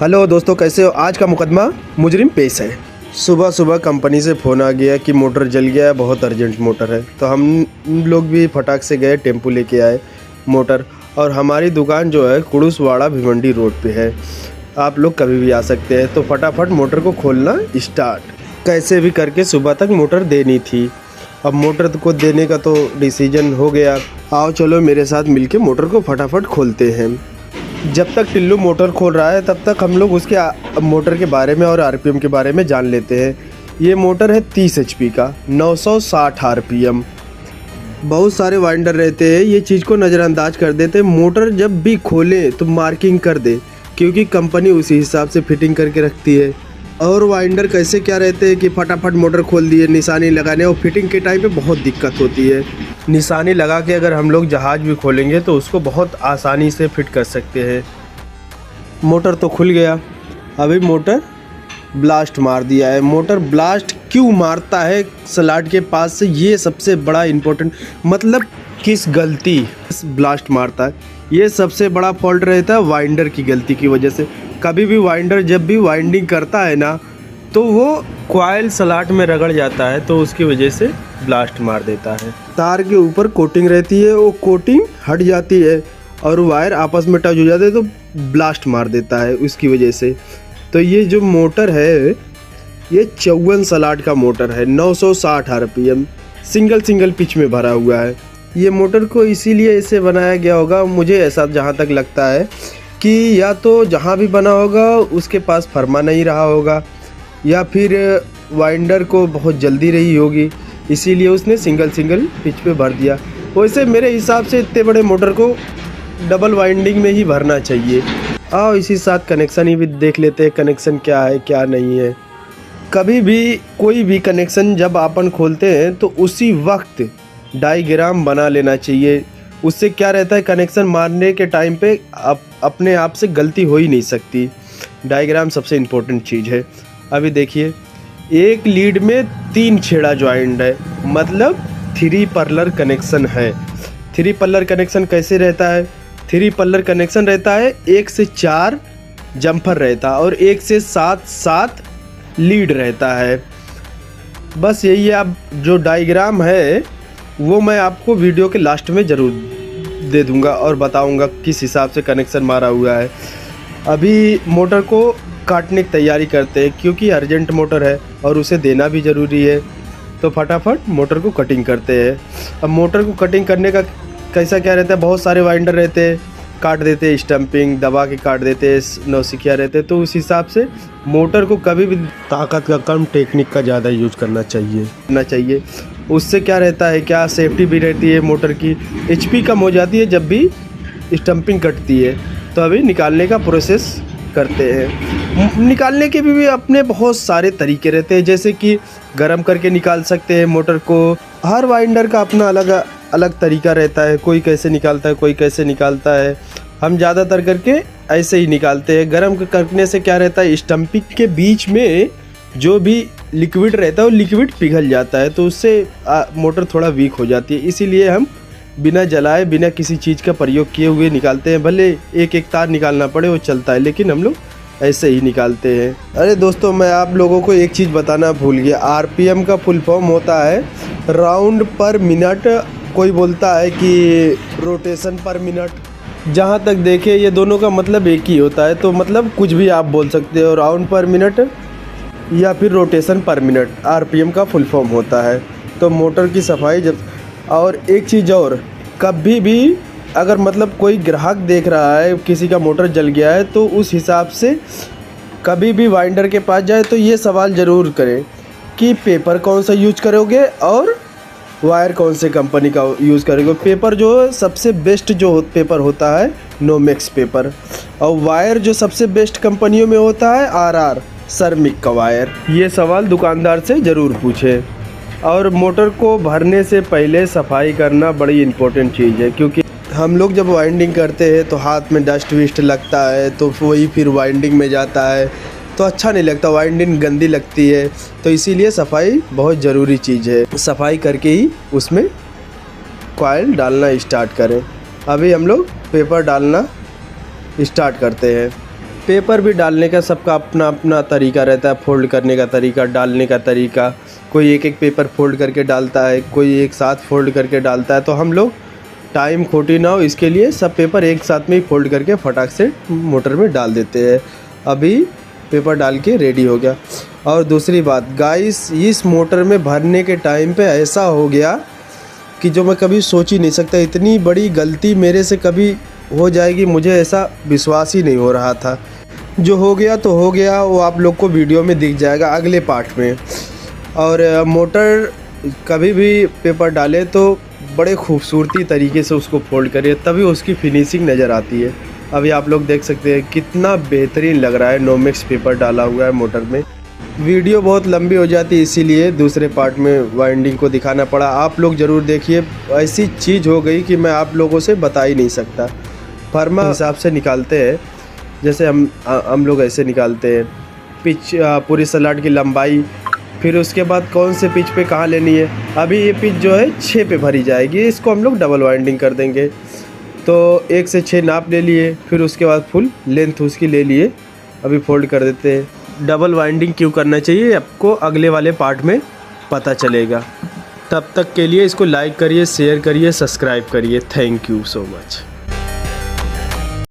Hello दोस्तों, कैसे हो। आज का मुकदमा मुजरिम पेश है। सुबह सुबह कंपनी से फ़ोन आ गया कि मोटर जल गया है, बहुत अर्जेंट मोटर है। तो हम लोग भी फटाक से गए, टेम्पो लेके आए मोटर। और हमारी दुकान जो है कुड़ुसवाड़ा भिवंडी रोड पे है। आप लोग कभी भी आ सकते हैं। तो फटाफट मोटर को खोलना स्टार्ट। कैसे भी करके सुबह तक मोटर देनी थी। अब मोटर को देने का तो डिसीजन हो गया। आओ चलो मेरे साथ मिलके मोटर को फटाफट खोलते हैं। जब तक टिल्लू मोटर खोल रहा है तब तक हम लोग उसके मोटर के बारे में और आरपीएम के बारे में जान लेते हैं। ये मोटर है 30 एचपी का, 960 आरपीएम। बहुत सारे वाइंडर रहते हैं, ये चीज़ को नज़रअंदाज कर देते हैं। मोटर जब भी खोले तो मार्किंग कर दे, क्योंकि कंपनी उसी हिसाब से फिटिंग करके रखती है। और वाइंडर कैसे क्या रहते हैं कि फटाफट मोटर खोल दिए, निशानी लगाने और फिटिंग के टाइम पे बहुत दिक्कत होती है। निशानी लगा के अगर हम लोग जहाज़ भी खोलेंगे तो उसको बहुत आसानी से फिट कर सकते हैं। मोटर तो खुल गया, अभी मोटर ब्लास्ट मार दिया है। मोटर ब्लास्ट क्यों मारता है स्लॉट के पास से, ये सबसे बड़ा इम्पोर्टेंट, मतलब किस गलती ब्लास्ट मारता है, ये सबसे बड़ा फॉल्ट रहता है वाइंडर की गलती की वजह से। कभी भी वाइंडर जब भी वाइंडिंग करता है ना, तो वो कॉइल स्लॉट में रगड़ जाता है, तो उसकी वजह से ब्लास्ट मार देता है। तार के ऊपर कोटिंग रहती है, वो कोटिंग हट जाती है और वायर आपस में टच हो जाते हैं, तो ब्लास्ट मार देता है उसकी वजह से। तो ये जो मोटर है ये 54 स्लॉट का मोटर है, 960 आरपीएम, सिंगल पिच में भरा हुआ है। ये मोटर को इसीलिए इसे बनाया गया होगा, मुझे ऐसा जहाँ तक लगता है कि या तो जहाँ भी बना होगा उसके पास फरमा नहीं रहा होगा, या फिर वाइंडर को बहुत जल्दी रही होगी, इसीलिए उसने सिंगल पिच पे भर दिया। वैसे मेरे हिसाब से इतने बड़े मोटर को डबल वाइंडिंग में ही भरना चाहिए। आओ इसी साथ कनेक्शन ही भी देख लेते हैं, कनेक्शन क्या है क्या नहीं है। कभी भी कोई भी कनेक्शन जब अपन खोलते हैं तो उसी वक्त डायग्राम बना लेना चाहिए। उससे क्या रहता है, कनेक्शन मारने के टाइम पे अपने आप से गलती हो ही नहीं सकती। डायग्राम सबसे इम्पोर्टेंट चीज़ है। अभी देखिए, एक लीड में 3 छेड़ा ज्वाइंट है, मतलब 3 पर्लर कनेक्शन है। 3 पर्लर कनेक्शन कैसे रहता है, 3 पर्लर कनेक्शन रहता है 1 से 4 जम्फर रहता है और 1 से 7 लीड रहता है। बस यही है। अब जो डायग्राम है वो मैं आपको वीडियो के लास्ट में ज़रूर दे दूंगा और बताऊंगा किस हिसाब से कनेक्शन मारा हुआ है। अभी मोटर को काटने की तैयारी करते हैं, क्योंकि अर्जेंट मोटर है और उसे देना भी ज़रूरी है। तो फटाफट मोटर को कटिंग करते हैं। अब मोटर को कटिंग करने का कैसा क्या रहता है, बहुत सारे वाइंडर रहते हैं, काट देते हैं, स्टम्पिंग दबा के काट देते हैं, नौसिखिया रहते हैं। तो उस हिसाब से मोटर को कभी भी ताकत का कम, टेक्निक का ज़्यादा यूज करना चाहिए। उससे क्या रहता है, क्या सेफ्टी भी रहती है मोटर की। एचपी कम हो जाती है जब भी स्टम्पिंग कटती है। तो अभी निकालने का प्रोसेस करते हैं। निकालने के भी अपने बहुत सारे तरीके रहते हैं, जैसे कि गर्म करके निकाल सकते हैं मोटर को। हर वाइंडर का अपना अलग तरीका रहता है, कोई कैसे निकालता है, कोई कैसे निकालता है। हम ज़्यादातर करके ऐसे ही निकालते हैं। गर्म करने से क्या रहता है, स्टम्पिंग के बीच में जो भी लिक्विड रहता है वो लिक्विड पिघल जाता है, तो उससे मोटर थोड़ा वीक हो जाती है। इसीलिए हम बिना जलाए, बिना किसी चीज़ का प्रयोग किए हुए निकालते हैं। भले एक तार निकालना पड़े वो चलता है, लेकिन हम लोग ऐसे ही निकालते हैं। अरे दोस्तों, मैं आप लोगों को एक चीज़ बताना भूल गया। आरपीएम का फुल फॉर्म होता है राउंड पर मिनट, कोई बोलता है कि रोटेशन पर मिनट। जहाँ तक देखे ये दोनों का मतलब एक ही होता है, तो मतलब कुछ भी आप बोल सकते हो, राउंड पर मिनट या फिर रोटेशन पर मिनट आरपीएम का फुल फॉर्म होता है। तो मोटर की सफाई जब, और एक चीज़ और, कभी भी अगर मतलब कोई ग्राहक देख रहा है किसी का मोटर जल गया है, तो उस हिसाब से कभी भी वाइंडर के पास जाए तो ये सवाल ज़रूर करें कि पेपर कौन सा यूज करोगे और वायर कौन से कंपनी का यूज़ करोगे। पेपर जो सबसे बेस्ट जो पेपर होता है नोमेक्स पेपर, और वायर जो सबसे बेस्ट कंपनियों में होता है आरआर सर्मिक का वायर। ये सवाल दुकानदार से ज़रूर पूछें। और मोटर को भरने से पहले सफाई करना बड़ी इम्पोर्टेंट चीज़ है, क्योंकि हम लोग जब वाइंडिंग करते हैं तो हाथ में डस्ट विस्ट लगता है, तो वही फिर वाइंडिंग में जाता है, तो अच्छा नहीं लगता, वाइंडिंग गंदी लगती है। तो इसीलिए सफाई बहुत ज़रूरी चीज़ है। सफाई करके ही उसमें कॉइल डालना स्टार्ट करें। अभी हम लोग पेपर डालना स्टार्ट करते हैं। पेपर भी डालने का सबका अपना अपना तरीका रहता है, फोल्ड करने का तरीका, डालने का तरीका। कोई एक एक पेपर फोल्ड करके डालता है, कोई एक साथ फोल्ड करके डालता है। तो हम लोग टाइम खोटी ना हो इसके लिए सब पेपर एक साथ में ही फोल्ड करके फटाक से मोटर में डाल देते हैं। अभी पेपर डाल के रेडी हो गया। और दूसरी बात गाइस, इस मोटर में भरने के टाइम पे ऐसा हो गया कि जो मैं कभी सोच ही नहीं सकता, इतनी बड़ी गलती मेरे से कभी हो जाएगी मुझे ऐसा विश्वास ही नहीं हो रहा था। जो हो गया तो हो गया, वो आप लोग को वीडियो में दिख जाएगा अगले पार्ट में। और मोटर कभी भी पेपर डाले तो बड़े खूबसूरती तरीके से उसको फोल्ड करिए, तभी उसकी फिनिशिंग नज़र आती है। अभी आप लोग देख सकते हैं कितना बेहतरीन लग रहा है। नोमेक्स पेपर डाला हुआ है मोटर में। वीडियो बहुत लंबी हो जाती है इसीलिए दूसरे पार्ट में वाइंडिंग को दिखाना पड़ा। आप लोग ज़रूर देखिए, ऐसी चीज़ हो गई कि मैं आप लोगों से बता ही नहीं सकता। फर्मा हिसाब से निकालते हैं, जैसे हम लोग ऐसे निकालते हैं पिच, पूरी सलाड की लंबाई, फिर उसके बाद कौन से पिच पे कहाँ लेनी है। अभी ये पिच जो है 6 पे भरी जाएगी, इसको हम लोग डबल वाइंडिंग कर देंगे। तो 1 से 6 नाप ले लिए, फिर उसके बाद फुल लेंथ उसकी ले लिए। अभी फोल्ड कर देते हैं। डबल वाइंडिंग क्यों करना चाहिए आपको अगले वाले पार्ट में पता चलेगा। तब तक के लिए इसको लाइक करिए, शेयर करिए, सब्सक्राइब करिए। Thank you so much.